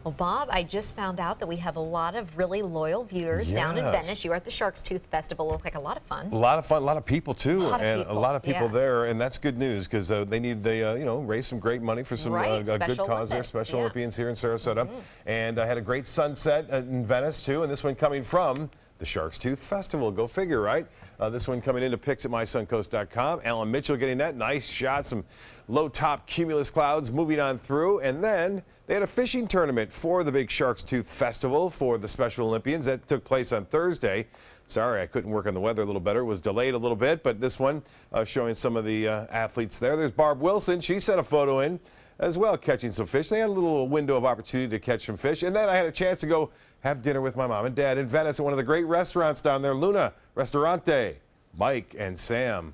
Well, Bob, I just found out that we have a lot of really loyal viewers down in Yes. Venice. You were at the Shark's Tooth Festival. It looked like a lot of fun. A lot of fun, a lot of people too, A lot of people, yeah. there, and that's good news because they need raise some great money for some Right, a good Special cause there, Olympics, Special yeah. Olympians here in Sarasota, and I had a great sunset in Venice too, and this one coming from the Shark's Tooth Festival. Go figure, right? This one coming into pics at mysuncoast.com. Alan Mitchell getting that nice shot, some low top cumulus clouds moving on through, and then they had a fishing tournament for the big Shark's Tooth Festival for the Special Olympians that took place on Thursday. Sorry, I couldn't work on the weather a little better. It was delayed a little bit, but this one showing some of the athletes there. There's Barb Wilson. She sent a photo in as well, catching some fish. They had a little window of opportunity to catch some fish, and then I had a chance to go have dinner with my mom and dad in Venice at one of the great restaurants down there, Luna Ristorante. Mike and Sam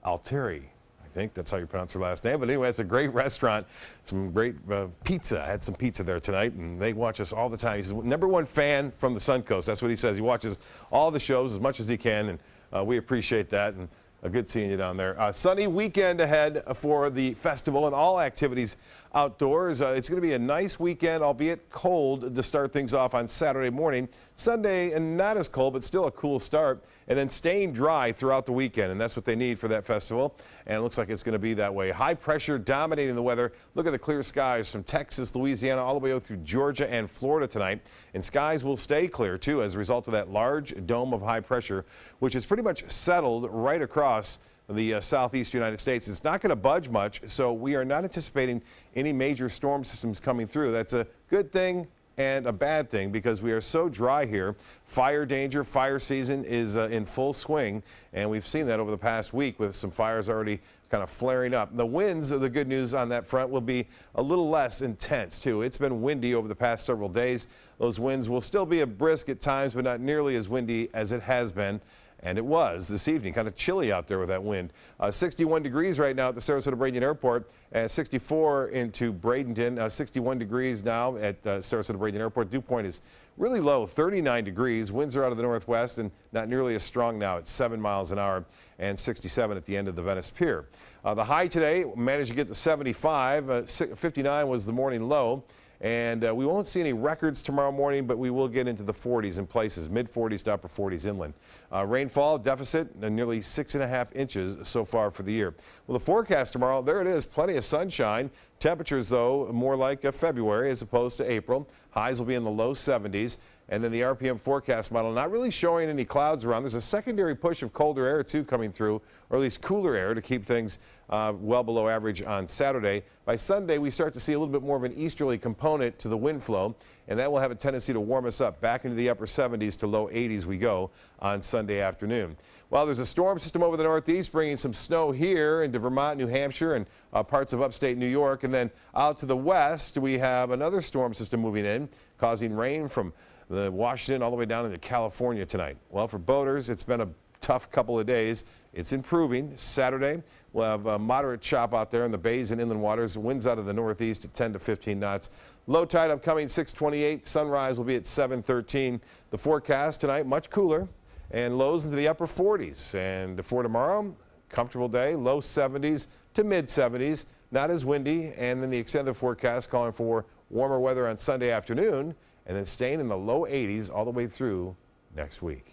Altieri. I think that's how you pronounce their last name. But anyway, it's a great restaurant. Some great pizza. I had some pizza there tonight, and they watch us all the time. He's the #1 fan from the Suncoast. That's what he says. He watches all the shows as much as he can, and we appreciate that. And good seeing you down there. Sunny weekend ahead for the festival and all activities outdoors. It's going to be a nice weekend, albeit cold to start things off on Saturday morning. Sunday, and not as cold, but still a cool start. And then staying dry throughout the weekend, and that's what they need for that festival. And it looks like it's going to be that way. High pressure dominating the weather. Look at the clear skies from Texas, Louisiana, all the way out through Georgia and Florida tonight. And skies will stay clear, too, as a result of that large dome of high pressure, which is pretty much settled right across the southeast United States. It's not going to budge much, so we are not anticipating any major storm systems coming through. That's a good thing and a bad thing because we are so dry here. Fire danger, fire season is in full swing, and we've seen that over the past week with some fires already kind of flaring up. The winds, the good news on that front, will be a little less intense too. It's been windy over the past several days. Those winds will still be a brisk at times, but not nearly as windy as it has been. And it was this evening, kind of chilly out there with that wind. 61 degrees right now at the Sarasota-Bradenton Airport, and 64 into Bradenton. 61 degrees now at Sarasota-Bradenton Airport. Dew point is really low, 39 degrees. Winds are out of the northwest and not nearly as strong now at 7 miles an hour, and 67 at the end of the Venice Pier. The high today managed to get to 75. 59 was the morning low. And we won't see any records tomorrow morning, but we will get into the 40s in places, mid-40s to upper 40s inland. Rainfall deficit, nearly 6.5 inches so far for the year. Well, the forecast tomorrow, there it is, plenty of sunshine. Temperatures, though, more like February as opposed to April. Highs will be in the low 70s. And then the RPM forecast model not really showing any clouds around. There's a secondary push of colder air, too, coming through, or at least cooler air to keep things well below average on Saturday. By Sunday, we start to see a little bit more of an easterly component to the wind flow, and that will have a tendency to warm us up back into the upper 70s to low 80s we go on Sunday afternoon. Well, there's a storm system over the northeast bringing some snow here into Vermont, New Hampshire, and parts of upstate New York. And then out to the west, we have another storm system moving in, causing rain from the Washington all the way down into California tonight. Well, for boaters, it's been a tough couple of days. It's improving. Saturday, we'll have a moderate chop out there in the bays and inland waters. Winds out of the northeast at 10 to 15 knots. Low tide upcoming 6:28. Sunrise will be at 7:13. The forecast tonight, much cooler, and lows into the upper 40s. And for tomorrow, comfortable day, low 70s to mid 70s. Not as windy. And then the extended forecast calling for warmer weather on Sunday afternoon, and then staying in the low 80s all the way through next week.